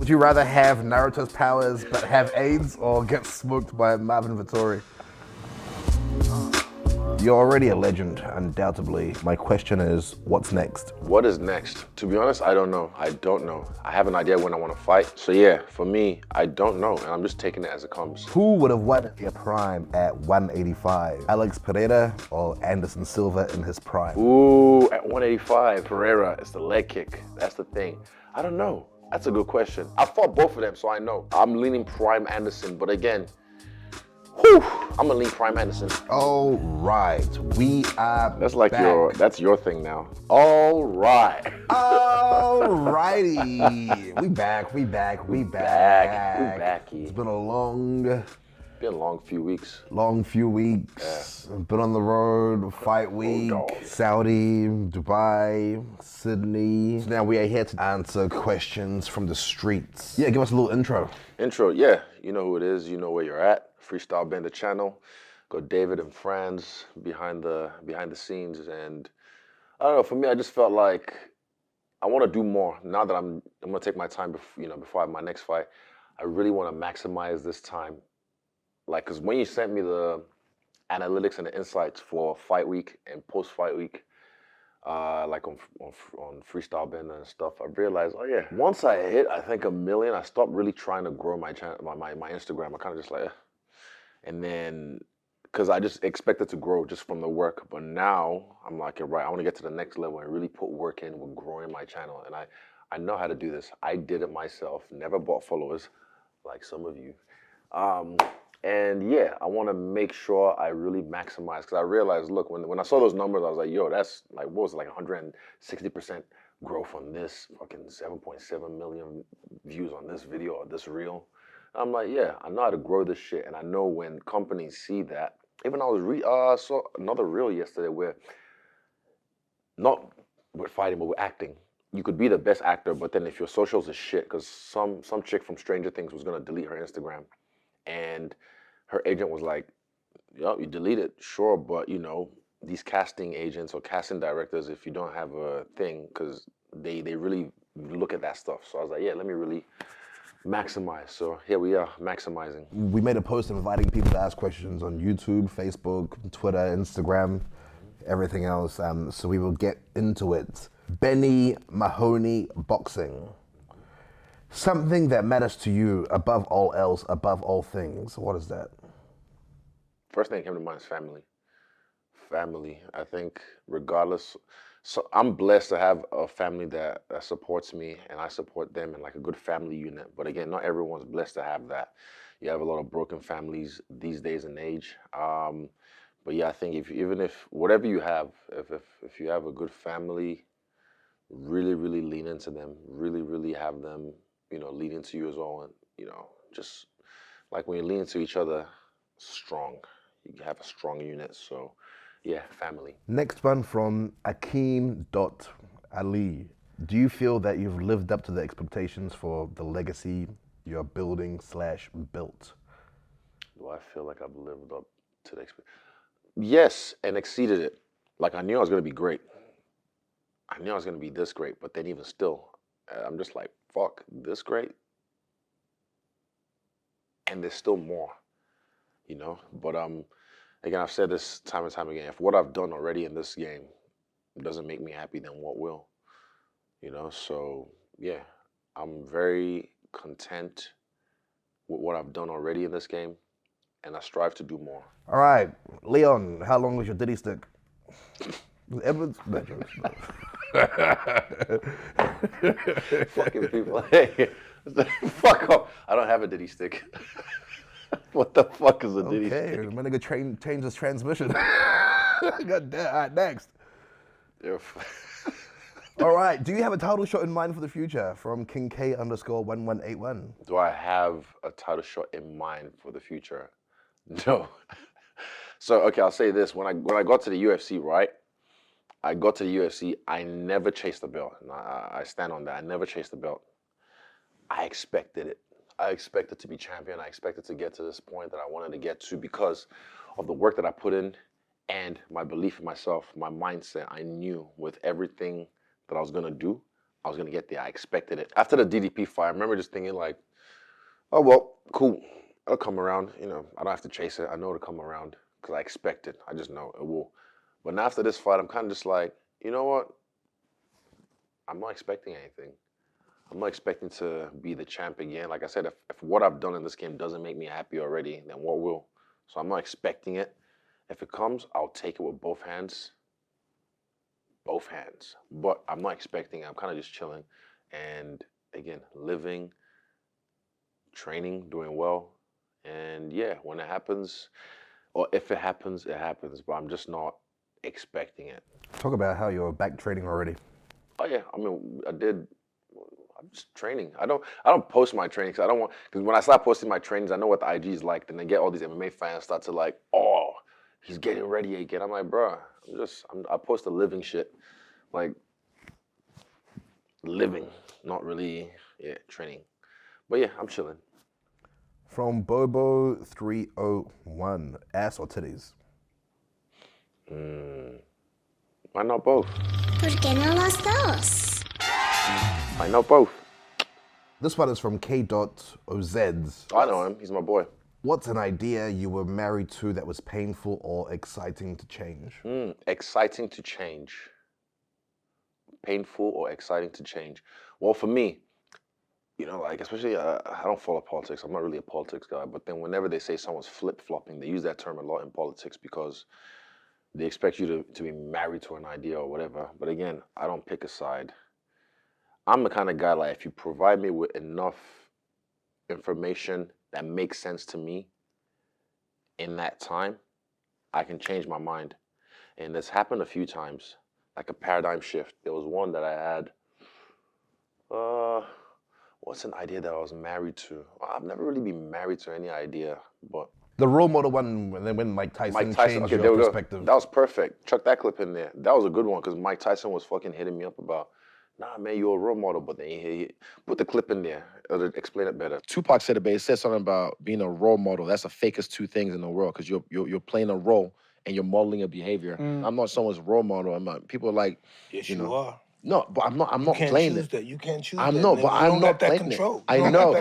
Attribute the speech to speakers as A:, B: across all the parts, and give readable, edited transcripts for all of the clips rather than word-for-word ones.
A: Would you rather have Naruto's powers but have AIDS or get smoked by Marvin Vettori? You're already a legend, undoubtedly. My question is, what's next?
B: What is next? To be honest, I don't know. I don't know. I have an idea when I want to fight. So yeah, for me, I don't know, and I'm just taking it as it comes.
A: Who would have won their prime at 185? Alex Pereira or Anderson Silva in his prime?
B: Ooh, at 185, Pereira, it's the leg kick. That's the thing. I don't know. That's a good question. I fought both of them, so I know. I'm leaning prime Anderson, but again, whew, I'm gonna lean prime Anderson.
A: All right, we are
B: That's like
A: back.
B: that's your thing now. All right.
A: All righty. we back. It's been a long
B: few weeks.
A: Long few weeks. Been on the road, fight week, Saudi, Dubai, Sydney. So now we are here to answer questions from the streets. Yeah, give us a little intro.
B: Yeah. You know who it is, you know where you're at. Stylebender channel. Got David and friends behind the scenes, and I don't know, for me I just felt like I want to do more. Now that I'm gonna take my time before I have my next fight. I really want to maximize this time. Like, cause when you sent me the analytics and the insights for fight week and post fight week, like on Stylebender and stuff, I realized, oh yeah, once I hit, I think 1 million, I stopped really trying to grow my channel, my Instagram. I kind of just like, and then, cause I just expected to grow just from the work, but now I'm like, right, I want to get to the next level and really put work in with growing my channel, and I know how to do this. I did it myself, never bought followers, like some of you. And yeah, I want to make sure I really maximize, because I realized, look, when I saw those numbers, I was like, yo, that's like, what was it, like 160% growth on this, fucking 7.7 million views on this video or this reel. I'm like, yeah, I know how to grow this shit, and I know when companies see that. Even I saw another reel yesterday where, not with fighting, but with acting. You could be the best actor, but then if your socials is shit, because some chick from Stranger Things was gonna delete her Instagram. And her agent was like, "Yo, you delete it, sure, but these casting agents or casting directors, if you don't have a thing, because they really look at that stuff." So I was like, yeah, let me really maximize. So here we are, maximizing.
A: We made a post inviting people to ask questions on YouTube, Facebook, Twitter, Instagram, everything else. So we will get into it. Benny Mahoney Boxing. Something that matters to you above all else, above all things. What is that?
B: First thing that came to mind is family. Family. I think regardless, so I'm blessed to have a family that supports me, and I support them in like a good family unit. But again, not everyone's blessed to have that. You have a lot of broken families these days and age. But yeah, I think even if whatever you have, if you have a good family, really, really lean into them. Really, really have them lean into you as well, and just like when you lean into each other, strong. You have a strong unit. So, yeah, family.
A: Next one from Akeem.Ali. Do you feel that you've lived up to the expectations for the legacy you're building/built?
B: Do I feel like I've lived up to the expectations? Yes, and exceeded it. Like, I knew I was gonna be great. I knew I was gonna be this great, but then even still, I'm just like, fuck, this great? And there's still more, But again, I've said this time and time again, if what I've done already in this game doesn't make me happy, then what will? So yeah, I'm very content with what I've done already in this game, and I strive to do more.
A: All right, Leon, how long was your diddy stick? Edwards?
B: Fucking people. Hey, fuck off. I don't have a diddy stick. What the fuck is a diddy stick?
A: Okay, my nigga changed his transmission. God damn. All right, next. All right, do you have a title shot in mind for the future? From King K_1181.
B: Do I have a title shot in mind for the future? No. So, okay, I'll say this. When I got to the UFC, right? I got to the UFC, I never chased the belt. And I stand on that. I never chased the belt. I expected it. I expected to be champion. I expected to get to this point that I wanted to get to because of the work that I put in and my belief in myself, my mindset. I knew with everything that I was going to do, I was gonna get there. I expected it. After the DDP fight, I remember just thinking like, oh well, cool. It'll come around. You know, I don't have to chase it. I know it'll come around because I expect it. I just know it will. But now after this fight, I'm kind of just like, you know what? I'm not expecting anything. I'm not expecting to be the champ again. Like I said, if what I've done in this game doesn't make me happy already, then what will? So I'm not expecting it. If it comes, I'll take it with both hands. Both hands. But I'm not expecting it. I'm kind of just chilling. And again, living, training, doing well. And yeah, when it happens, or if it happens, it happens. But I'm just not expecting it.
A: Talk about how you're back training already.
B: Oh yeah, I mean, I'm just training. I don't post my trainings. Because when I start posting my trainings, I know what the IG is like. Then they get all these MMA fans start to like, oh, he's getting ready again. I'm like, bro, I post the living shit, like living, not really, training. But yeah, I'm chilling.
A: From Bobo301, ass or titties?
B: Why not both?
C: ¿Por qué no los dos?
B: Why not both?
A: This one is from K.OZ.
B: I know him. He's my boy.
A: What's an idea you were married to that was painful or exciting to change?
B: Exciting to change. Painful or exciting to change. Well, for me, you know, like, especially, I don't follow politics. I'm not really a politics guy. But then whenever they say someone's flip-flopping, they use that term a lot in politics because they expect you to be married to an idea or whatever. But again, I don't pick a side. I'm the kind of guy, like, if you provide me with enough information that makes sense to me in that time, I can change my mind. And this happened a few times, like a paradigm shift. There was one that I had, what's an idea that I was married to? I've never really been married to any idea, but...
A: The role model one, when Mike Tyson changed
B: okay,
A: your perspective.
B: That was perfect. Chuck that clip in there. That was a good one because Mike Tyson was fucking hitting me up about, nah, man, you're a role model, but then he put the clip in there. It'll explain it better.
D: Tupac said it, but it said something about being a role model. That's the fakest two things in the world because you're playing a role and you're modeling a behavior. I'm not someone's role model. People are like,
E: yes,
D: you know,
E: are.
D: No, but I'm not playing it.
E: You can't choose
D: I'm
E: that.
D: not, but I'm not playing it. I know.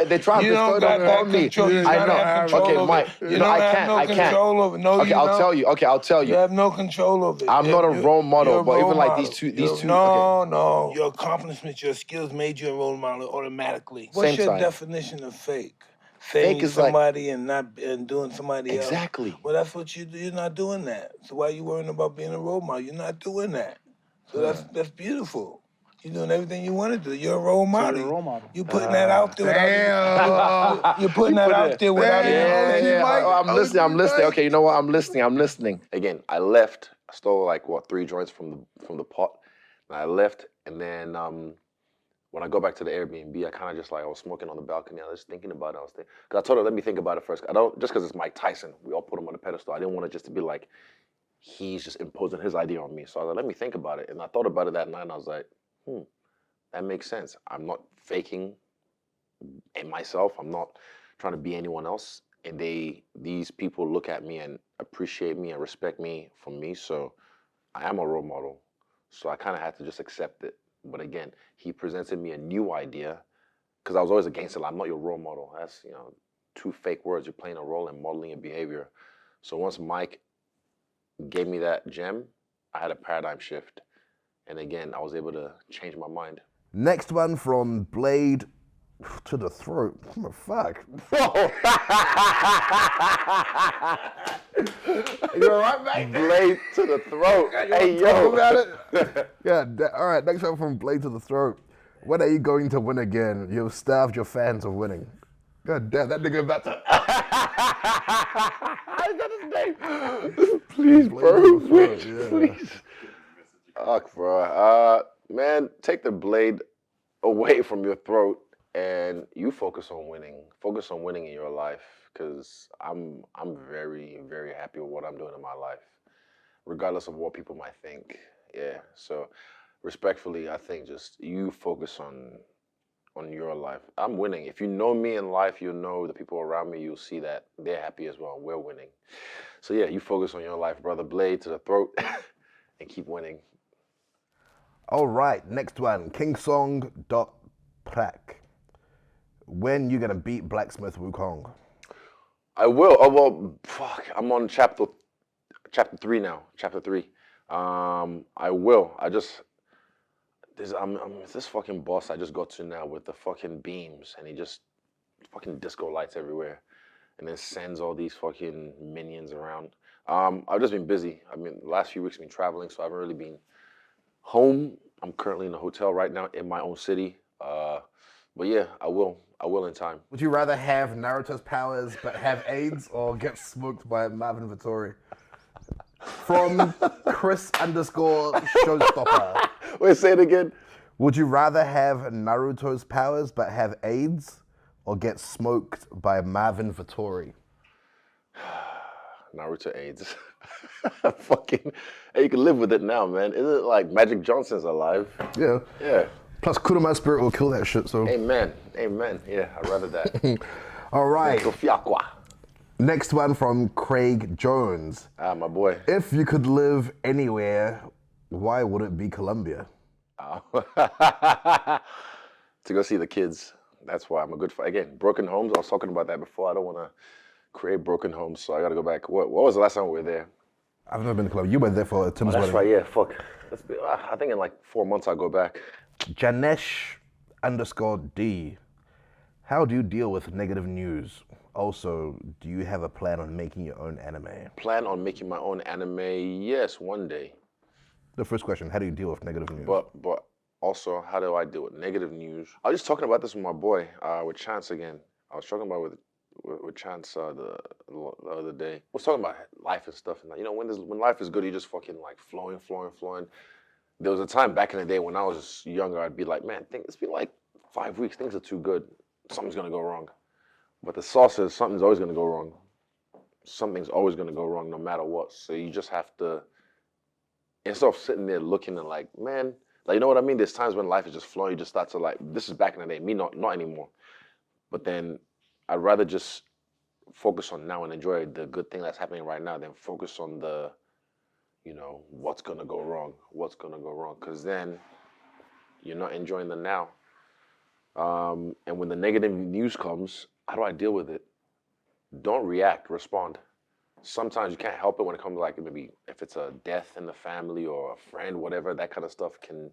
D: They try to destroy that on me. I know. Okay, Mike. You know, I can't.
E: No,
D: okay, I'll tell you. Okay, I'll tell you.
E: You have no control over it.
D: I'm not a role model, but even like these two.
E: No. Your accomplishments, your skills made you a role model automatically. What's your definition of fake?
D: Fake is
E: somebody and doing somebody else.
D: Exactly.
E: Well, that's what you do. You're not doing that. So why are you worrying about being a role model? You're not doing that. So that's beautiful. You're doing everything you want to do. You're a role model.
F: So you're a role model.
E: You're putting that out there without you're putting that out there without
D: I'm listening. Okay, you know what? I'm listening.
B: Again, I left. I stole like 3 joints from the pot. And I left, and then when I go back to the Airbnb, I kind of just like I was smoking on the balcony. I was just thinking about it. Because I told her, let me think about it first. I don't just because it's Mike Tyson. We all put him on a pedestal. I didn't want it just to be like he's just imposing his idea on me. So I was like, let me think about it. And I thought about it that night, and I was like, that makes sense. I'm not faking in myself. I'm not trying to be anyone else. And these people look at me and appreciate me and respect me for me. So I am a role model. So I kind of had to just accept it. But again, he presented me a new idea because I was always against it. Like, I'm not your role model. That's, 2 fake words. You're playing a role and modeling a behavior. So once Mike gave me that gem, I had a paradigm shift. And again, I was able to change my mind.
A: Next one from Blade to the Throat. What the fuck? You all right, mate?
B: Blade to the throat. Hey, yo.
A: About it? Yeah, all right, next one from Blade to the Throat. When are you going to win again? You've starved your fans of winning. God damn, that nigga about to...
B: Is that his name? Please, bro. Please. Fuck, bro. Man, take the blade away from your throat and you focus on winning. Focus on winning in your life because I'm very, very happy with what I'm doing in my life, regardless of what people might think. Yeah, so respectfully, I think just you focus on your life. I'm winning. If you know me in life, you'll know the people around me, you'll see that they're happy as well. We're winning. So yeah, you focus on your life, brother. Blade to the throat and keep winning.
A: All right, next one. Kingsong.Prak. When you gonna beat Blacksmith Wukong?
B: I will. Oh well, fuck. I'm on chapter 3 now. Chapter 3. I will. I'm this fucking boss I just got to now with the fucking beams, and he just fucking disco lights everywhere, and then sends all these fucking minions around. I've just been busy. I mean, the last few weeks I've been traveling, so I haven't really been home. I'm currently in a hotel right now in my own city. But yeah, I will. I will in time.
A: Would you rather have Naruto's powers but have AIDS or get smoked by Marvin Vettori? From Chris_Showstopper.
B: Wait, say it again.
A: Would you rather have Naruto's powers but have AIDS or get smoked by Marvin Vettori?
B: Naruto AIDS. Fucking, hey, you can live with it now, man. Isn't it like Magic Johnson's alive?
A: Yeah.
B: Yeah.
A: Plus, Kuruma Spirit will kill that shit, so.
B: Amen. Amen. Yeah, I'd rather that.
A: All right.
B: Sofiaqua.
A: Next one from Craig Jones.
B: Ah, my boy.
A: If you could live anywhere, why would it be Colombia?
B: To go see the kids. That's why I'm a good fight. Again, broken homes. I was talking about that before. I don't want to create broken homes, so I got to go back. What was the last time we were there?
A: I've never been to Colombia. You went there for Tim's
B: That's
A: wedding.
B: right, yeah, fuck. I think in like 4 months I'll go back.
A: Janesh_D. How do you deal with negative news? Also, do you have a plan on making your own anime?
B: Plan on making my own anime? Yes, one day.
A: The first question, how do you deal with negative news?
B: But also, how do I deal with negative news? I was just talking about this with my boy, with Chance again. I was talking about with Chance the other day. I was talking about life and stuff, and when life is good, you just fucking like flowing. There was a time back in the day when I was younger, I'd be like, man, it's been like 5 weeks, things are too good, something's gonna go wrong. But the sauce is something's always gonna go wrong. Something's always gonna go wrong no matter what. So you just have to, instead of sitting there looking and like, man, like, you know what I mean? There's times when life is just flowing, you just start to like, this is back in the day, me not anymore. But then I'd rather just focus on now and enjoy the good thing that's happening right now than focus on the, what's gonna go wrong, because then you're not enjoying the now. And when the negative news comes, how do I deal with it? Don't react, respond. Sometimes you can't help it when it comes to like maybe if it's a death in the family or a friend, whatever, that kind of stuff can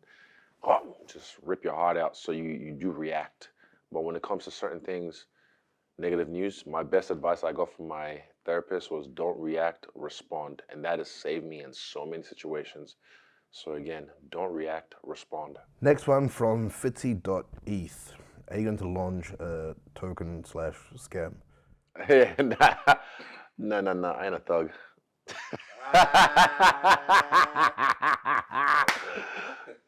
B: just rip your heart out. So you do react. But when it comes to certain things, negative news, my best advice I got from my therapist was don't react, respond. And that has saved me in so many situations. So again, don't react, respond.
A: Next one from Fitzy.eth. Are you going to launch a token/scam?
B: No, I ain't a thug.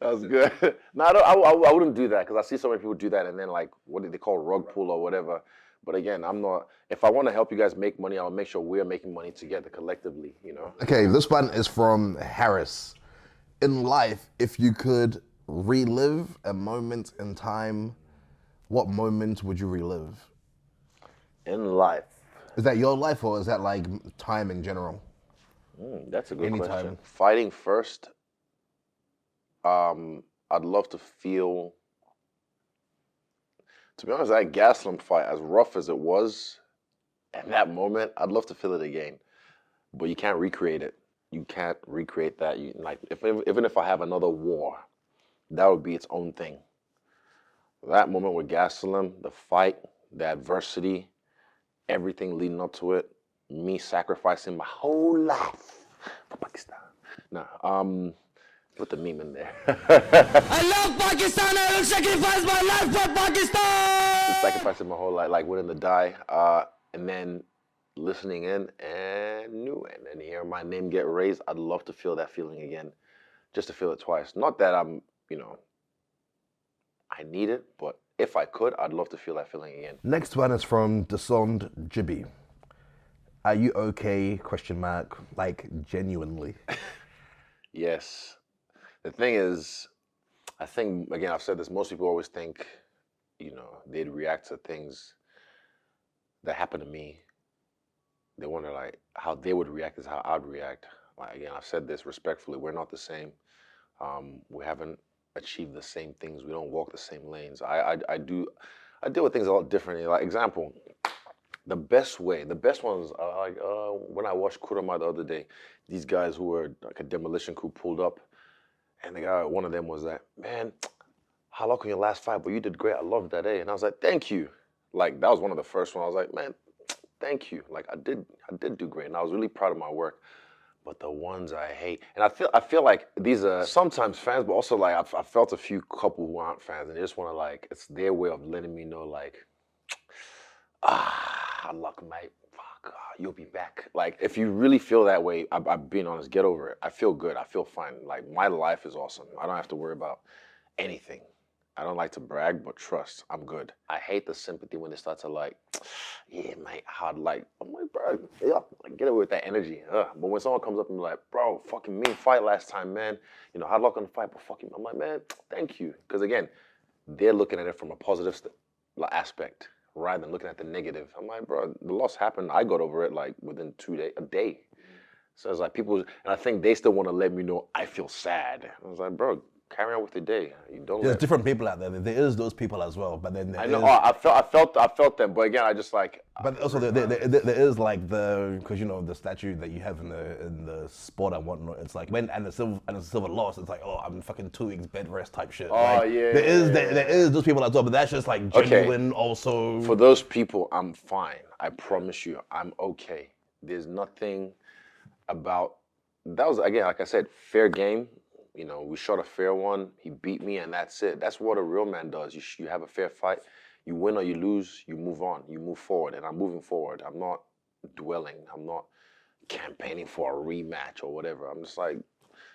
B: That was good. No, I wouldn't do that because I see so many people do that and then like, what do they call rug pull or whatever. But again, I'm not, if I want to help you guys make money, I'll make sure we're making money together collectively,
A: Okay, this one is from Harris. In life, if you could relive a moment in time, what moment would you relive?
B: In life.
A: Is that your life or is that like time in general?
B: That's a good
A: Anytime.
B: question. Fighting first, I'd love to feel, to be honest, that Gaslam fight, as rough as it was, at that moment, I'd love to feel it again. But you can't recreate it. You can't recreate that. Even if I have another war, that would be its own thing. That moment with Gaslam, the fight, the adversity, everything leading up to it, me sacrificing my whole life for Pakistan. Put the meme in there.
F: I love Pakistan, I will sacrifice my life for Pakistan!
B: Sacrificing my whole life, like willing to die, and then listening in and hearing my name get raised, I'd love to feel that feeling again, just to feel it twice. Not that I'm, I need it, but if I could, I'd love to feel that feeling again.
A: Next one is from Desond Jibby. Are you okay? ? Like genuinely.
B: Yes. The thing is, I think, again, I've said this, most people always think, they'd react to things that happen to me. They wonder like how they would react is how I'd react. Like, again, I've said this respectfully, we're not the same. We haven't achieve the same things. We don't walk the same lanes. I deal with things a lot differently. Like example, the best ones are like when I watched Kurama the other day, these guys who were like a demolition crew pulled up, and the guy, one of them was like, man, how lucky on your last fight, but you did great. I loved that, eh? And I was like, thank you. Like that was one of the first ones. I was like, man, thank you. Like I did do great, and I was really proud of my work. But the ones I hate, and I feel like these are sometimes fans, but also like I felt a few couple who aren't fans, and they just want to like, it's their way of letting me know like, luck, mate. Fuck, you'll be back. Like if you really feel that way, I'm being honest, get over it. I feel good. I feel fine. Like my life is awesome. I don't have to worry about anything. I don't like to brag, but trust, I'm good. I hate the sympathy when they start to like, yeah, mate, hard like, I'm like, bro, yeah, like get away with that energy. But when someone comes up and be like, bro, fucking mean fight last time, man. You know, hard luck on the fight, but fucking, I'm like, man, thank you. Because again, they're looking at it from a positive aspect rather than looking at the negative. I'm like, bro, the loss happened. I got over it like within a day. So it's like people, and I think they still want to let me know I feel sad. I was like, bro, carry on with the day. You don't.
A: There's different people out there. There is those people as well, but then
B: I know. I felt them, but again, I just like.
A: But also there is like because you know the statue that you have in the sport and whatnot. It's like when Anderson Silva lost, it's like, oh, I'm fucking 2 weeks bed rest type shit.
B: Oh
A: like,
B: yeah.
A: There is those people as well, but that's just like genuine.
B: Okay.
A: Also,
B: for those people, I'm fine. I promise you, I'm okay. There's nothing about that. Was again, like I said, fair game. You know, we shot a fair one. He beat me, and that's it. That's what a real man does. You have a fair fight. You win or you lose, you move on. You move forward, and I'm moving forward. I'm not dwelling. I'm not campaigning for a rematch or whatever. I'm just like,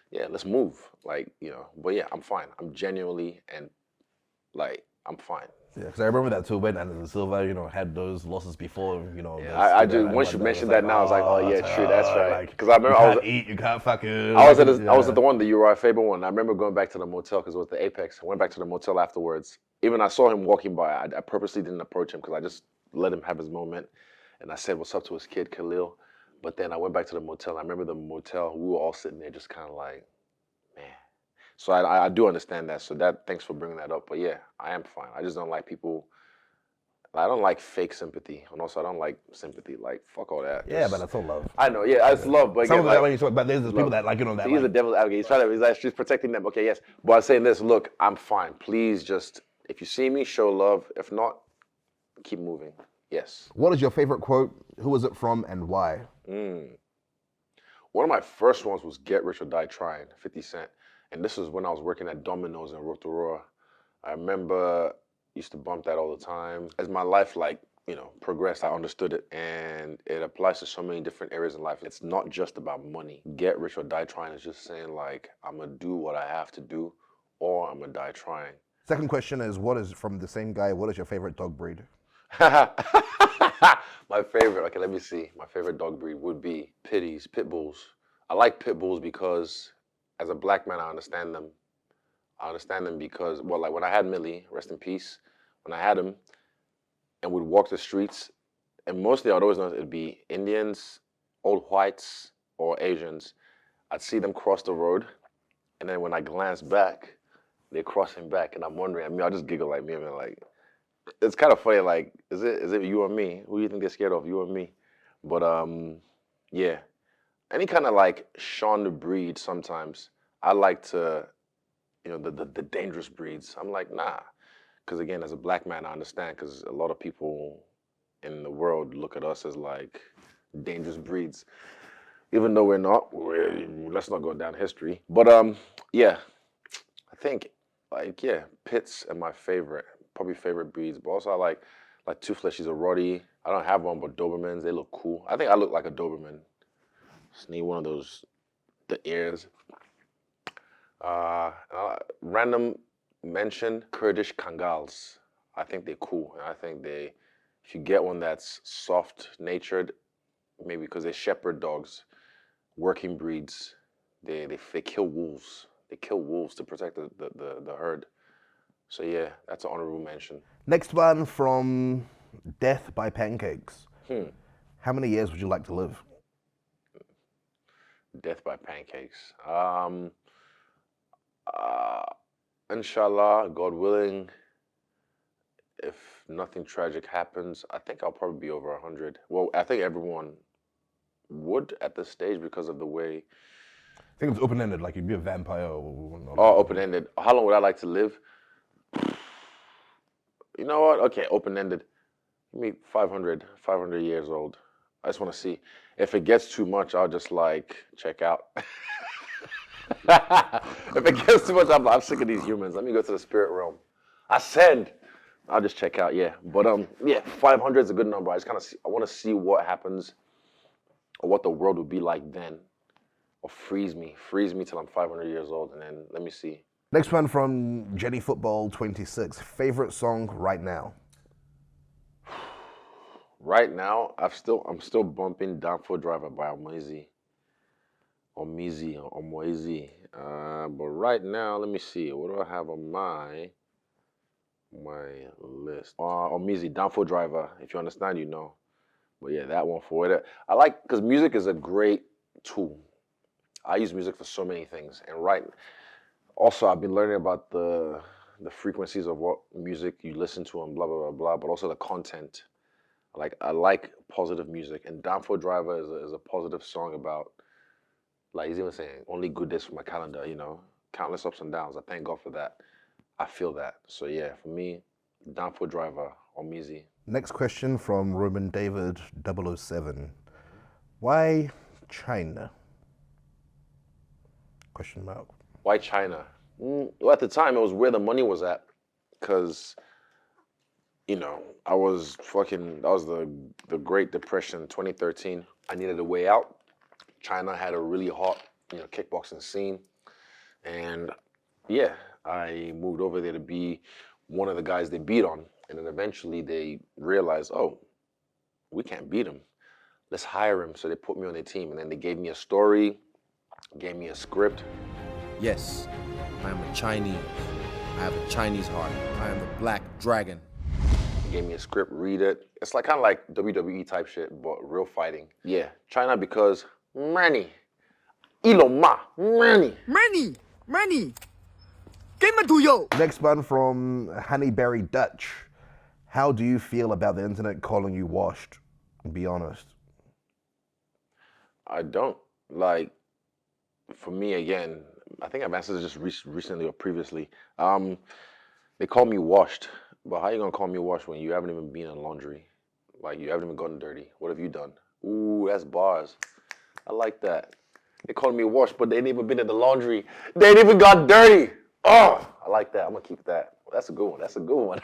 B: yeah, let's move. Like, you know, but yeah, I'm fine. I'm genuinely and like, I'm fine.
A: yeah, because I remember that too when Anderson Silva, you know, had those losses before, you know.
B: Yeah, I just once you mentioned that now, I was like, oh yeah, true, that's right. Because
A: Like,
B: I remember
A: you can't fucking.
B: I was at the one, the Uriah Faber one. I remember going back to the motel because it was the Apex. I went back to the motel afterwards. Even I saw him walking by. I purposely didn't approach him because I just let him have his moment. And I said, what's up to his kid, Khalil. But then I went back to the motel. I remember the motel, we were all sitting there just kind of like, man. So I do understand that. So thanks for bringing that up. But yeah, I am fine. I just don't like people. I don't like fake sympathy, and also I don't like sympathy. Like fuck all that.
A: Yeah, but that's all love.
B: I know. Yeah, it's love. But again,
A: but there's those people that like, you know, that.
B: He's a devil's advocate. He's protecting them. Okay, yes. But I'm saying this. Look, I'm fine. Please, just if you see me, show love. If not, keep moving. Yes.
A: What is your favorite quote? Who is it from, and why?
B: One of my first ones was "Get Rich or Die Trying," 50 Cent, and this was when I was working at Domino's in Rotorua. I remember. Used to bump that all the time. As my life, like, you know, progressed, I understood it. And it applies to so many different areas in life. It's not just about money. Get rich or die trying is just saying, like, I'm going to do what I have to do, or I'm going to die trying.
A: Second question is, what is, from the same guy, what is your favorite dog breed?
B: My favorite, okay, let me see. My favorite dog breed would be Pitties, Pit Bulls. I like Pit Bulls because, as a black man, I understand them. I understand them because, well, like when I had Millie, rest in peace, when I had him, and we'd walk the streets, and mostly I'd always know it'd be Indians, old whites, or Asians. I'd see them cross the road, and then when I glance back, they're crossing back, and I'm wondering, I mean, I'll just giggle like me, I mean, like, it's kind of funny, like, is it you or me? Who do you think they're scared of, you or me? But, yeah, any kind of like Sean the breed sometimes, I like to, you know, the dangerous breeds. I'm like, nah. Because again, as a black man, I understand because a lot of people in the world look at us as like dangerous breeds. Even though we're not, let's not go down history. But yeah, I think like, yeah, Pits are my favorite, probably favorite breeds. But also I like Toothless, she's a Roddy. I don't have one, but Dobermans, they look cool. I think I look like a Doberman. Just need one of those, the ears. Random mention, Kurdish Kangals. I think they're cool. And I think if you get one that's soft-natured, maybe because they're shepherd dogs, working breeds, they kill wolves. They kill wolves to protect the herd. So yeah, that's an honorable mention.
A: Next one from Death by Pancakes. How many years would you like to live?
B: Death by Pancakes. inshallah, God willing, if nothing tragic happens, I think I'll probably be over 100. Well, I think everyone would at this stage because of the way.
A: I think it's open-ended, like you'd be a vampire or
B: Oh, open-ended. How long would I like to live? You know what? Okay, open-ended. Give me 500 years old. I just want to see. If it gets too much, I'll just like check out. If it gets too much, I'm sick of these humans. Let me go to the spirit realm. I said, I'll just check out. Yeah, but yeah, 500 is a good number. I just kind of I want to see what happens, or what the world would be like then, or freeze me till I'm 500 years old, and then let me see.
A: Next one from Jenny Football 26. Favorite song right now?
B: Right now, I'm still bumping "Downfall Driver" by Omizi. But right now, let me see. What do I have on my list? Omizi, "Downfall Driver." If you understand, you know. But yeah, that one for it. I like, because music is a great tool. I use music for so many things, and also I've been learning about the frequencies of what music you listen to and blah blah blah blah, but also the content. Like, I like positive music, and "Downfall Driver" is a positive song about, like, he's even saying, only good days for my calendar, you know, countless ups and downs. I thank God for that. I feel that. So yeah, for me, "Downfall Driver" or Mizi.
A: Next question from Roman David 007. Why China? Question mark.
B: Why China? Well, at the time, it was where the money was at, because, you know, that was the Great Depression, 2013. I needed a way out. China had a really hot, kickboxing scene. And yeah, I moved over there to be one of the guys they beat on. And then eventually they realized, oh, we can't beat him. Let's hire him. So they put me on their team. And then they gave me a story, gave me a script.
D: Yes, I am a Chinese. I have a Chinese heart. I am the Black Dragon.
B: Gave me a script, read it. It's like kind of like WWE type shit, but real fighting. Yeah, China, because money. Iloma, money.
F: Money. Give it to you.
A: Next one from Honeyberry Dutch. How do you feel about the internet calling you washed? Be honest.
B: I don't. Like, for me, again, I think I've answered this just recently or previously. They call me washed. But how you gonna call me washed when you haven't even been in laundry? Like, you haven't even gotten dirty. What have you done? Ooh, that's bars. I like that. They called me washed, but they ain't even been in the laundry. They ain't even got dirty. Oh, I like that. I'm gonna keep that. That's a good one.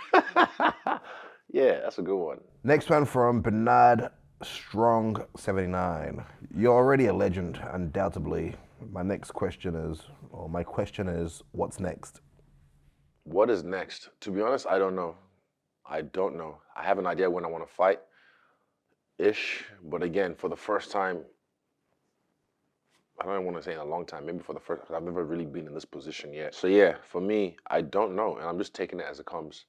B: Yeah, that's a good one.
A: Next one from Bernard Strong 79. You're already a legend, undoubtedly. My question is, what's next?
B: What is next? To be honest, I don't know. I have an idea when I want to fight, but again, for the first time, I don't want to say in a long time, maybe for the first, because I've never really been in this position yet. So yeah, for me, I don't know, and I'm just taking it as it comes.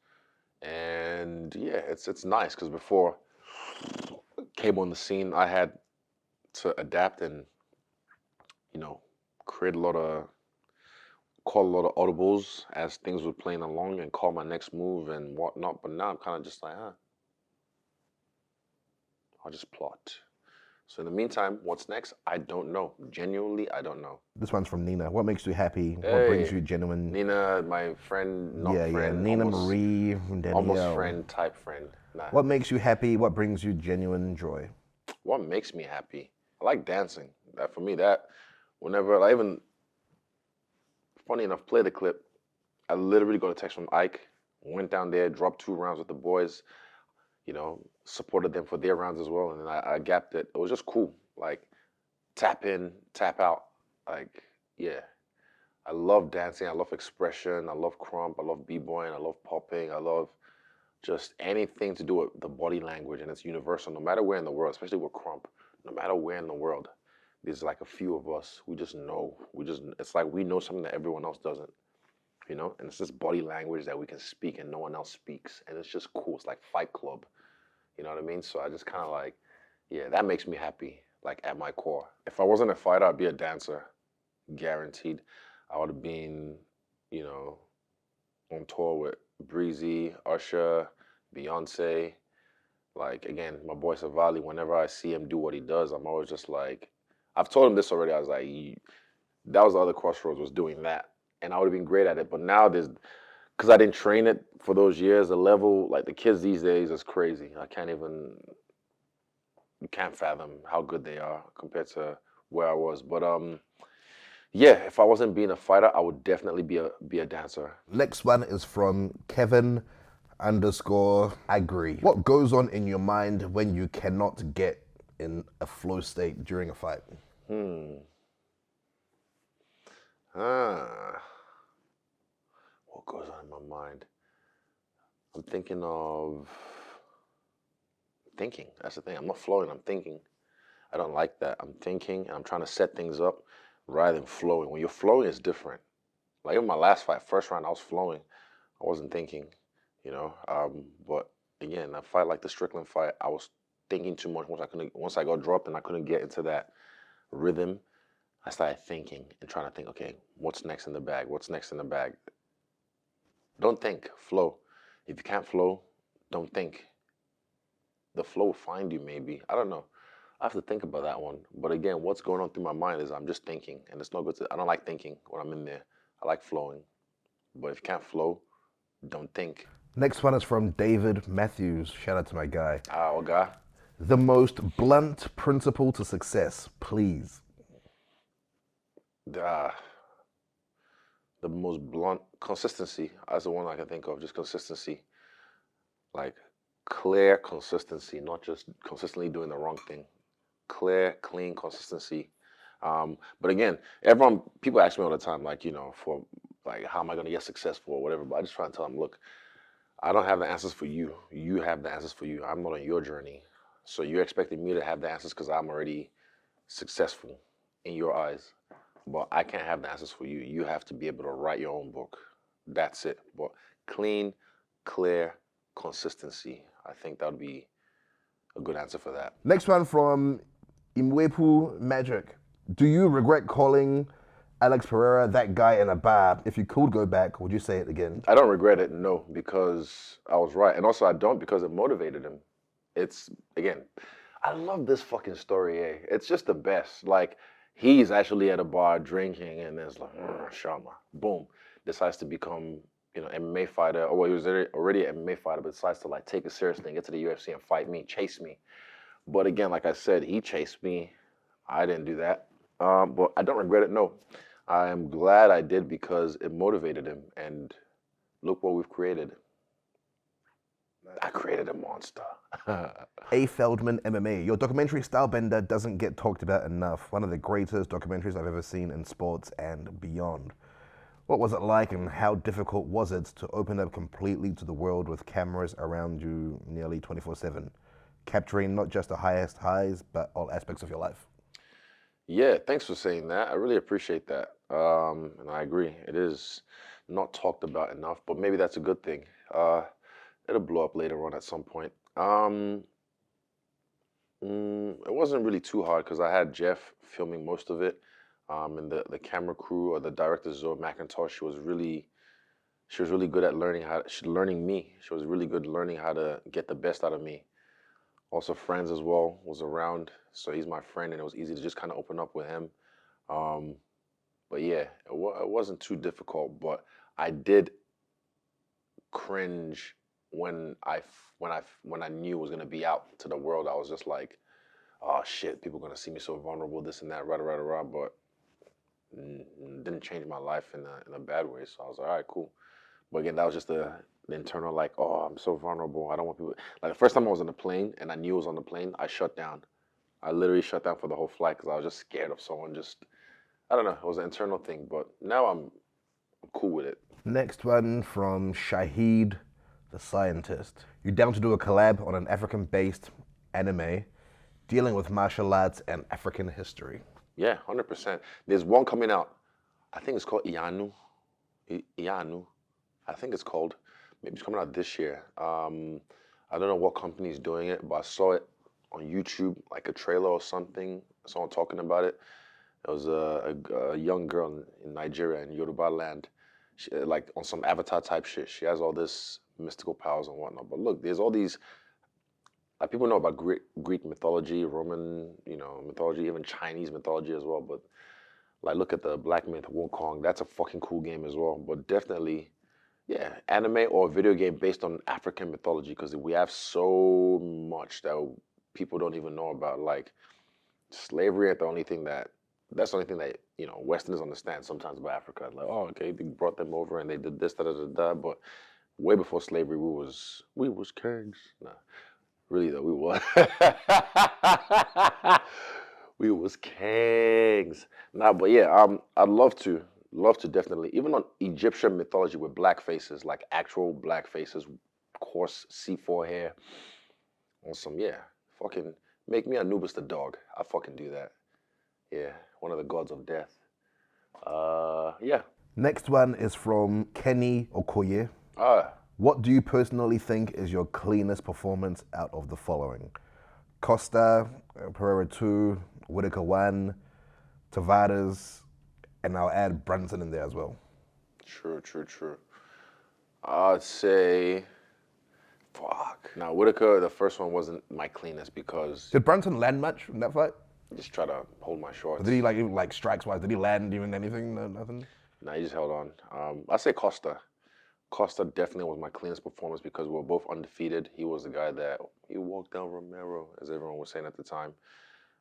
B: And yeah, it's nice, because before I came on the scene, I had to adapt and, call a lot of audibles as things were playing along and call my next move and whatnot. But now I'm kind of just like, I'll just plot. So in the meantime, what's next? I don't know. Genuinely, I don't know.
A: This one's from Nina. What makes you happy? What brings you genuine?
B: Nina, my friend, friend.
A: Nina
B: almost,
A: Marie, Danielle.
B: almost friend. Nah.
A: What makes you happy? What brings you genuine joy?
B: What makes me happy? I like dancing. That for me, whenever I even, funny enough, play the clip. I literally got a text from Ike, went down there, dropped 2 rounds with the boys, supported them for their rounds as well, and then I gapped it. It was just cool. Like, tap in, tap out. Like, yeah. I love dancing. I love expression. I love crump. I love b-boying. I love popping. I love just anything to do with the body language, and it's universal, no matter where in the world, especially with crump. No matter where in the world, there's like a few of us. We just know. It's like we know something that everyone else doesn't. And it's this body language that we can speak and no one else speaks. And it's just cool. It's like Fight Club. You know what I mean? So I just kind of like, yeah, that makes me happy, like at my core. If I wasn't a fighter, I'd be a dancer. Guaranteed. I would have been, on tour with Breezy, Usher, Beyonce. Like, again, my boy Savali, whenever I see him do what he does, I'm always just like, I've told him this already. I was like, that was the other crossroads, was doing that. And I would have been great at it. But now because I didn't train it for those years, the level, like the kids these days is crazy. You can't fathom how good they are compared to where I was. But yeah, if I wasn't being a fighter, I would definitely be a dancer.
A: Next one is from Kevin_agree. What goes on in your mind when you cannot get in a flow state during a fight?
B: What goes on in my mind? I'm thinking of thinking. That's the thing. I'm not flowing, I'm thinking. I don't like that. I'm thinking and I'm trying to set things up rather than flowing. When you're flowing, it's different. Like in my last fight, first round, I was flowing. I wasn't thinking, you know. But again, a fight like the Strickland fight, I was thinking too much. Once I got dropped and I couldn't get into that rhythm, I started thinking and trying to think, okay, what's next in the bag? What's next in the bag? Don't think, flow. If you can't flow, don't think. The flow will find you, maybe. I don't know. I have to think about that one. But again, what's going on through my mind is I'm just thinking, and it's no good I don't like thinking when I'm in there. I like flowing. But if you can't flow, don't think.
A: Next one is from David Matthews. Shout out to my guy.
B: Okay.
A: The most blunt principle to success, please.
B: The most blunt consistency. That's the one I can think of. Just consistency. Like clear consistency, not just consistently doing the wrong thing. Clear, clean consistency. But again, people ask me all the time, like, you know, for like, how am I going to get successful or whatever? But I just try and tell them, look, I don't have the answers for you. You have the answers for you. I'm not on your journey. So you're expecting me to have the answers because I'm already successful in your eyes. But I can't have the answers for you. You have to be able to write your own book. That's it. But clean, clear, consistency. I think that would be a good answer for that.
A: Next one from Imwepu Magic. Do you regret calling Alex Pereira that guy in a bar? If you could go back, would you say it again?
B: I don't regret it, no, because I was right. And also I don't because it motivated him. It's, again, I love this fucking story, eh? It's just the best. Like, he's actually at a bar drinking and there's like, Shama, boom, decides to become, you know, MMA fighter. Or well, he was already an MMA fighter, but decides to like take it seriously and get to the UFC and fight me, chase me. But again, like I said, he chased me. I didn't do that. But I don't regret it, no. I am glad I did because it motivated him. And look what we've created. I created a monster.
A: A. Feldman MMA. Your documentary Stylebender doesn't get talked about enough. One of the greatest documentaries I've ever seen in sports and beyond. What was it like and how difficult was it to open up completely to the world with cameras around you nearly 24/7, capturing not just the highest highs, but all aspects of your life?
B: Yeah, thanks for saying that. I really appreciate that. And I agree. It is not talked about enough, but maybe that's a good thing. It'll blow up later on at some point. It wasn't really too hard because I had Jeff filming most of it. And the camera crew or the director, Zoe McIntosh, she was really good at learning me. She was really good learning how to get the best out of me. Also, Friends as well was around, so he's my friend, and it was easy to just kind of open up with him. But yeah, it wasn't too difficult, but I did cringe when I knew it was gonna be out to the world. I was just like, oh shit, people are gonna see me so vulnerable, this and that, rah. But didn't change my life in a bad way. So I was like, all right, cool. But again, that was just the internal, like, oh, I'm so vulnerable. I don't want people. Like the first time I was on the plane and I knew I was on the plane, I shut down. I literally shut down for the whole flight because I was just scared of someone. I don't know. It was an internal thing, but now I'm cool with it.
A: Next one from Shahid, the scientist. You're down to do a collab on an African-based anime dealing with martial arts and African history.
B: Yeah, 100%. There's one coming out. I think it's called Ianu. Ianu. I think it's called. Maybe it's coming out this year. I don't know what company's doing it, but I saw it on YouTube, like a trailer or something. Someone talking about it. It was a young girl in Nigeria, in Yoruba land. like on some Avatar type shit. She has all this mystical powers and whatnot. But look, there's all these. Like people know about Greek mythology, Roman, mythology, even Chinese mythology as well. But like, look at the Black Myth Wukong. That's a fucking cool game as well. But definitely, yeah, anime or video game based on African mythology because we have so much that people don't even know about. Like slavery, that's the only thing that Westerners understand sometimes about Africa. Like, oh, okay, they brought them over and they did this, da da da da. But way before slavery, we was kings. Nah. Really though, we was. We was kings. Nah, but yeah, I'd love to definitely, even on Egyptian mythology with black faces, like actual black faces, coarse C4 hair, on some, yeah, fucking make me Anubis the dog. I fucking do that. Yeah, one of the gods of death. Yeah.
A: Next one is from Kenny Okoye. What do you personally think is your cleanest performance out of the following? Costa, Pereira 2, Whitaker 1, Tavares, and I'll add Brunson in there as well.
B: True. I'd say, fuck. Now, Whitaker, the first one wasn't my cleanest because
A: Did Brunson land much in that fight?
B: I just try to hold my shorts.
A: Did he even like strikes wise? Did he land even anything? No, nothing.
B: Nah, he just held on. I'd say Costa. Costa definitely was my cleanest performance because we were both undefeated. He was the guy that he walked down Romero, as everyone was saying at the time,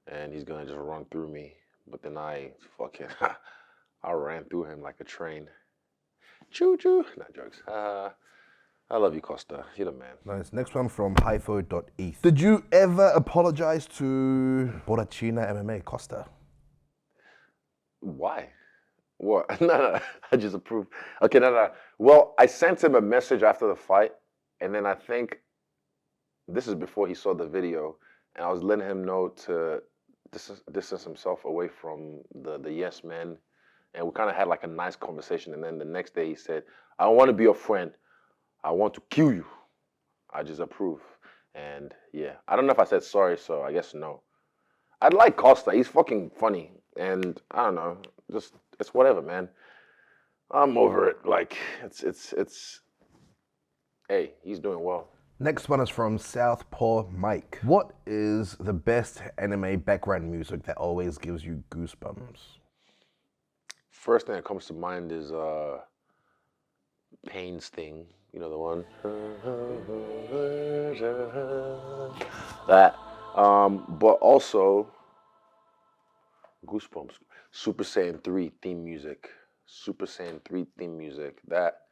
B: and he's gonna just run through me. But then I ran through him like a train. Choo choo. Not jokes. I love you, Costa. You're the man.
A: Nice. Next one from hypho.eth. Did you ever apologize to Borachina MMA Costa?
B: Why? What? No. I just approved. Okay, no. Well, I sent him a message after the fight, and then I think this is before he saw the video, and I was letting him know to distance himself away from the yes men, and we kind of had like a nice conversation. And then the next day he said, "I don't want to be your friend. I want to kill you." I just approve, and yeah, I don't know if I said sorry, so I guess no. I'd like Costa. He's fucking funny, and I don't know, just. It's whatever, man. I'm over it. Like, it's. Hey, he's doing well.
A: Next one is from Southpaw Mike. What is the best anime background music that always gives you goosebumps?
B: First thing that comes to mind is Pain's thing. You know the one. That. But also Goosebumps. Super Saiyan 3 theme music. Super Saiyan 3 theme music. That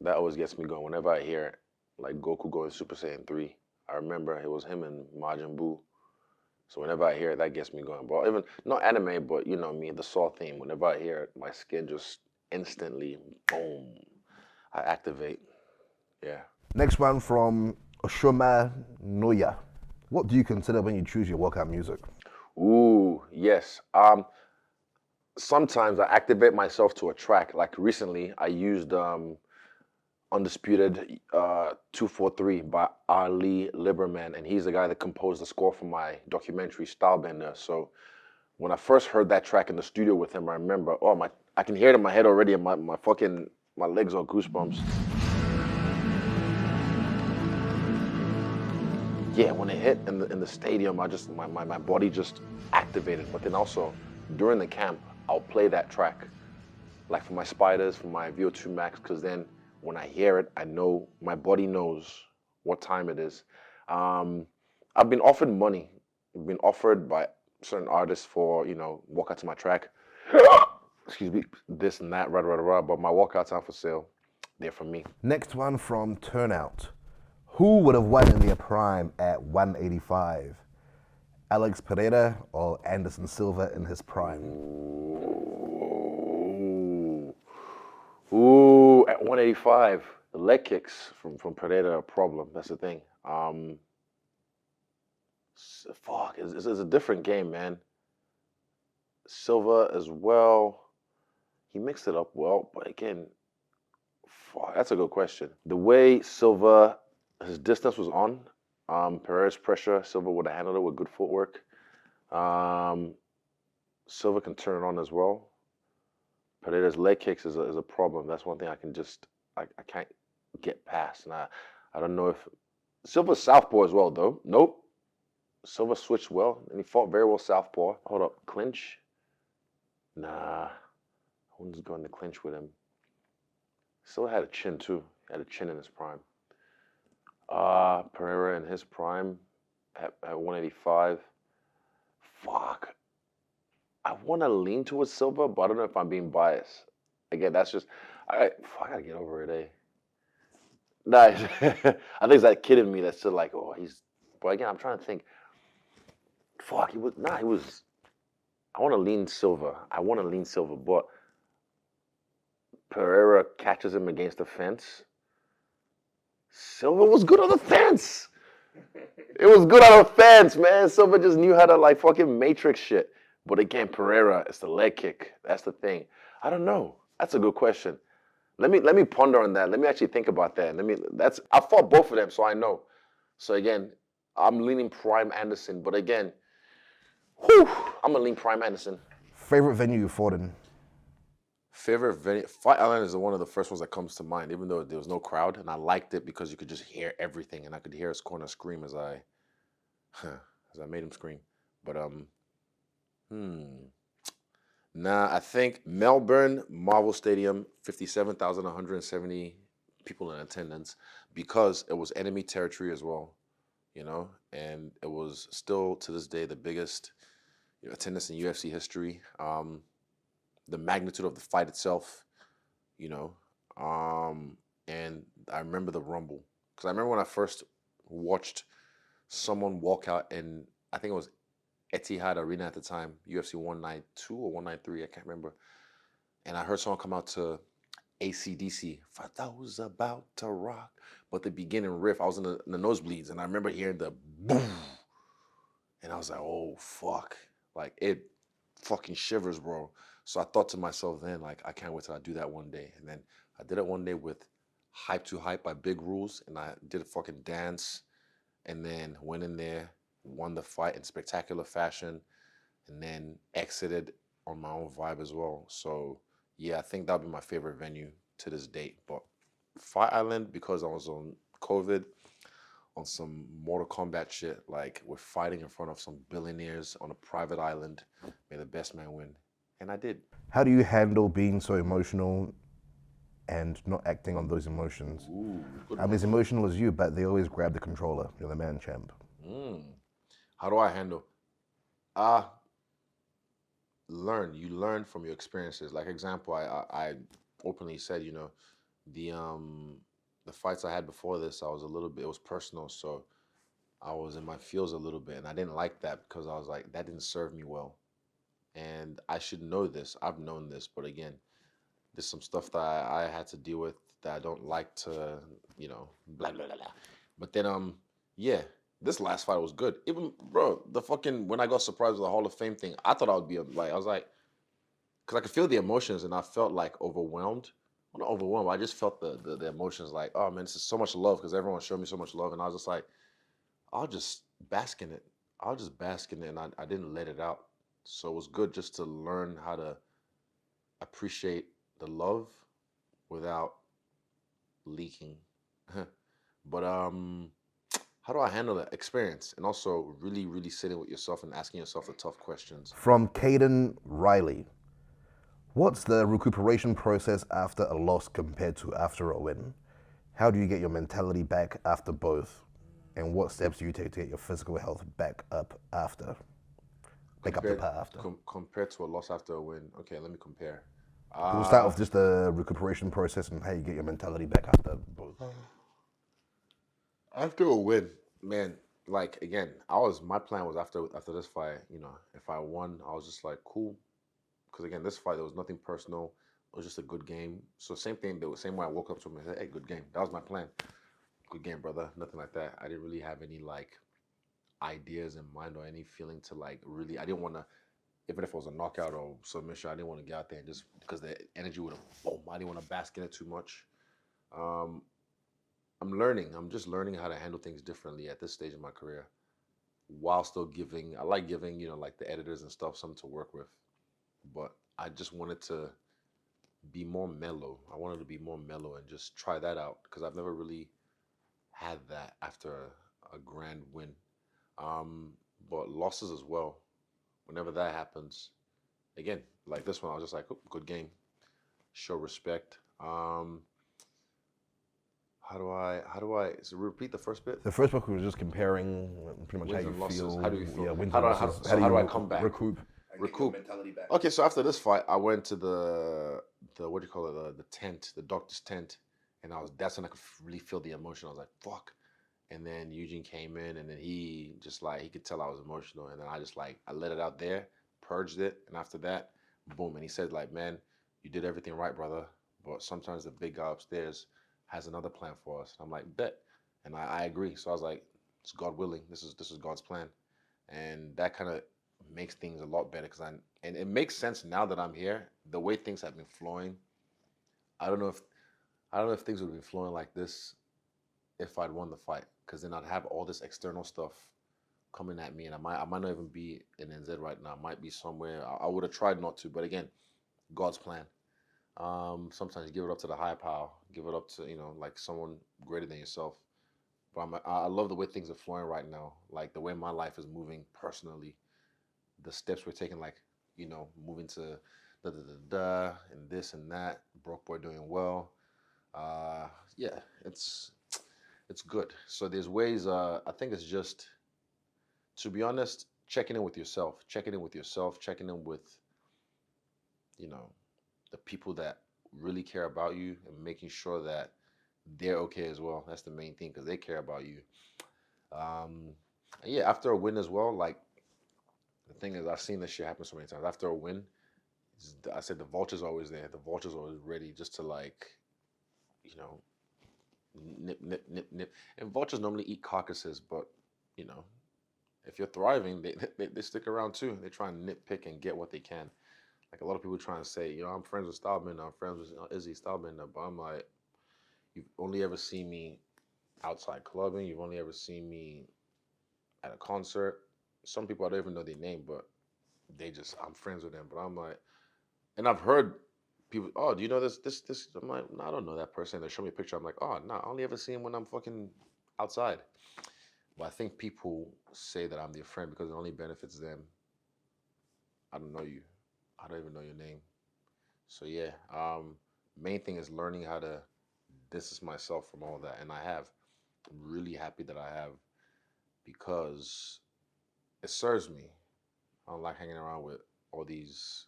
B: always gets me going. Whenever I hear it, like Goku going Super Saiyan 3, I remember it was him and Majin Buu. So whenever I hear it, that gets me going. But even, not anime, but you know me, the Saw theme. Whenever I hear it, my skin just instantly, boom, I activate. Yeah.
A: Next one from Oshoma Noya. What do you consider when you choose your workout music?
B: Ooh, yes. Sometimes I activate myself to a track. Like recently, I used Undisputed 243 by Ali Liberman, and he's the guy that composed the score for my documentary Stylebender. So when I first heard that track in the studio with him, I remember, I can hear it in my head already, and my legs are goosebumps. Yeah, when it hit in the stadium, my body just activated. But then also during the camp, I'll play that track, like for my spiders, for my VO2 max, because then when I hear it, I know my body knows what time it is. I've been offered money. I've been offered by certain artists for, walk out to my track. Excuse me, this and that, rah. But my walkouts aren't for sale. They're for me.
A: Next one from Turnout. Who would have won in their prime at 185? Alex Pereira or Anderson Silva in his prime?
B: Ooh, at 185, the leg kicks from Pereira are a problem. That's the thing. It's a different game, man. Silva as well. He mixed it up well, but again, that's a good question. The way Silva, his distance was on, Pereira's pressure, Silva would have handled it with good footwork. Silva can turn it on as well. Pereira's leg kicks is a problem. That's one thing I can't get past. And I don't know if Silva's southpaw as well though. Nope. Silva switched well and he fought very well southpaw. Hold up, clinch? Nah. I wouldn't go into clinch with him. Silva had a chin too. He had a chin in his prime. Pereira in his prime at 185. Fuck. I want to lean towards Silva, but I don't know if I'm being biased. Again, that's just, I gotta get over it, eh? Nah, I think it's that kid in me that's still like, oh, but again, I'm trying to think. Fuck, he was, I want to lean Silva. But Pereira catches him against the fence. Silva was good on the fence. It was good on the fence, man. Silva just knew how to like fucking matrix shit. But again, Pereira, it's the leg kick. That's the thing. I don't know. That's a good question. Let me ponder on that. Let me actually think about that. I fought both of them, so I know. So again, I'm leaning Prime Anderson. But again, I'm gonna lean Prime Anderson.
A: Favorite venue you fought in?
D: Favorite venue? Fight Island is one of the first ones that comes to mind, even though there was no crowd, and I liked it because you could just hear everything, and I could hear his corner scream as I made him scream. But Nah, I think Melbourne Marvel Stadium, 57,170 people in attendance, because it was enemy territory as well, you know, and it was still to this day the biggest attendance in UFC history. The magnitude of the fight itself, you know, and I remember the rumble because I remember when I first watched someone walk out in, I think it was Etihad Arena at the time, UFC 192 or 193, I can't remember. And I heard someone come out to AC/DC, for those about to rock. But the beginning riff, I was in the nosebleeds, and I remember hearing the boom. And I was like, oh, fuck. Like, it fucking shivers, bro. So I thought to myself then, like, I can't wait till I do that one day. And then I did it one day with Hype to Hype by Big Rules, and I did a fucking dance, and then went in there, won the fight in spectacular fashion, and then exited on my own vibe as well. So yeah, I think that'll be my favorite venue to this date. But Fight Island, because I was on COVID, on some Mortal Kombat shit, like we're fighting in front of some billionaires on a private island, may the best man win. And I did.
A: How do you handle being so emotional and not acting on those emotions? I'm as emotional as you, but they always grab the controller. You're the man champ.
D: How do I handle? Learn. You learn from your experiences. Like example, I openly said, you know, the fights I had before this, I was a little bit, it was personal, so I was in my feels a little bit, and I didn't like that because I was like, that didn't serve me well. And I should know this. I've known this, but again, there's some stuff that I had to deal with that I don't like to, you know, blah, blah, blah, blah. But then, yeah, this last fight was good. Even, bro, the fucking, when I got surprised with the Hall of Fame thing, I thought I would be, like, I was like, because I could feel the emotions and I felt like overwhelmed. Well, not overwhelmed, I just felt the emotions like, oh man, this is so much love because everyone showed me so much love. And I was just like, I'll just bask in it. And I didn't let it out. So it was good just to learn how to appreciate the love without leaking. But how do I handle that experience? And also really, really sitting with yourself and asking yourself the tough questions.
A: From Caden Riley. What's the recuperation process after a loss compared to after a win? How do you get your mentality back after both? And what steps do you take to get your physical health back up after? Back up to par after.
D: Compared to a loss after a win. Okay, let me compare.
A: We'll start off just the recuperation process and how you get your mentality back after both.
D: After a win, man, like again, my plan was after this fight, you know, if I won, I was just like, cool. Because again, this fight, there was nothing personal. It was just a good game. So same thing, the same way I woke up to him and said, hey, good game. That was my plan. Good game, brother. Nothing like that. I didn't really have any like ideas in mind or any feeling to like really, I didn't want to, even if it was a knockout or submission, I didn't want to get out there and just, because the energy would have, boom, I didn't want to bask in it too much. I'm just learning how to handle things differently at this stage of my career while still I like giving, you know, like the editors and stuff something to work with. But I just wanted to be more mellow. I wanted to be more mellow and just try that out because I've never really had that after a grand win. But losses as well. Whenever that happens, again, like this one, I was just like, oh, good game. Show respect. How do I so repeat the first bit?
A: The first book was just comparing pretty much
D: Wins
A: how
D: and
A: you
D: losses.
A: feel.
D: How do you feel?
A: Yeah, wins
D: How
A: and
D: do I-
A: losses.
D: how do I
A: you
D: come back?
A: Recoup.
D: Recoup.
G: Mentality back.
D: Okay, so after this fight, I went to the what do you call it? The tent, the doctor's tent, and that's when I could really feel the emotion. I was like, fuck. And then Eugene came in, and then he just like he could tell I was emotional, and then I just like I let it out there, purged it, and after that, boom. And he said like, man, you did everything right, brother. But sometimes the big guy upstairs has another plan for us. I'm like, bet. And I agree. So I was like, it's God willing. This is God's plan. And that kind of makes things a lot better and it makes sense now that I'm here. The way things have been flowing, I don't know if things would have been flowing like this if I'd won the fight. Because then I'd have all this external stuff coming at me, and I might not even be in NZ right now. I might be somewhere. I would have tried not to, but again, God's plan. Sometimes you give it up to the higher power, give it up to like someone greater than yourself. But I love the way things are flowing right now, like the way my life is moving personally, the steps we're taking, like moving to and this and that. Broke boy doing well. Yeah, it's good. So there's ways. I think it's just, to be honest, checking in with yourself, checking in with the people that really care about you, and making sure that they're okay as well. That's the main thing, because they care about you. Yeah, after a win as well, like the thing is, I've seen this shit happen so many times. After a win, I said the vulture's always there. The vulture's always ready just to like, nip, nip, nip, nip. And vultures normally eat carcasses, but if you're thriving, they stick around too. They try and nitpick and get what they can. Like a lot of people try and say, I'm friends with Stylebender, I'm friends with Izzy Stylebender, but I'm like, you've only ever seen me outside clubbing. You've only ever seen me at a concert. Some people I don't even know their name, but I'm friends with them. But I'm like, and I've heard people, oh, do you know this? I'm like, no, I don't know that person. They show me a picture. I'm like, oh, no, I only ever see him when I'm fucking outside. But I think people say that I'm their friend because it only benefits them. I don't know you. I don't even know your name. So yeah, main thing is learning how to distance myself from all that, and I have. I'm really happy that I have, because it serves me. I don't like hanging around with all these,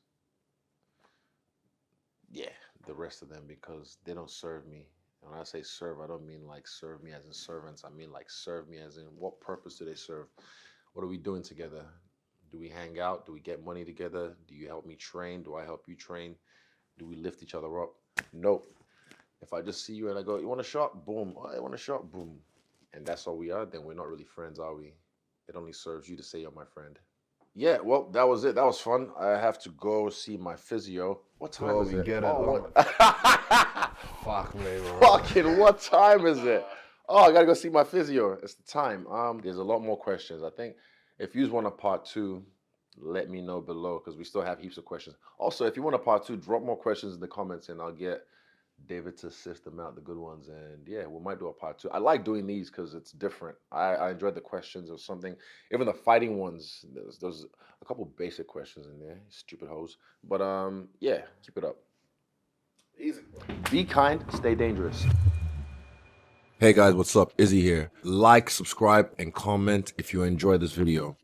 D: the rest of them, because they don't serve me. And when I say serve, I don't mean like serve me as in servants. I mean like serve me as in what purpose do they serve? What are we doing together? Do we hang out? Do we get money together? Do you help me train? Do I help you train? Do we lift each other up? Nope. If I just see you and I go, you want a shot? Boom. Oh, I want a shot? Boom. And that's all we are, then we're not really friends, are we? It only serves you to say you're my friend. Yeah, well, that was it. That was fun. I have to go see my physio. What time is it?
A: Get it.
D: Oh,
A: Fuck me, bro.
D: fucking what time is it? Oh, I gotta go see my physio. It's the time. There's a lot more questions. I think if you want a part 2, let me know below, because we still have heaps of questions. Also, if you want a part 2, drop more questions in the comments and I'll get David to sift them out, the good ones. And yeah, we might do a part 2. I like doing these because it's different. I enjoyed the questions or something. Even the fighting ones, there's a couple basic questions in there, stupid hoes. But yeah, keep it up.
G: Easy.
D: Be kind, stay dangerous. Hey guys, what's up? Izzy here. Like, subscribe, and comment if you enjoyed this video.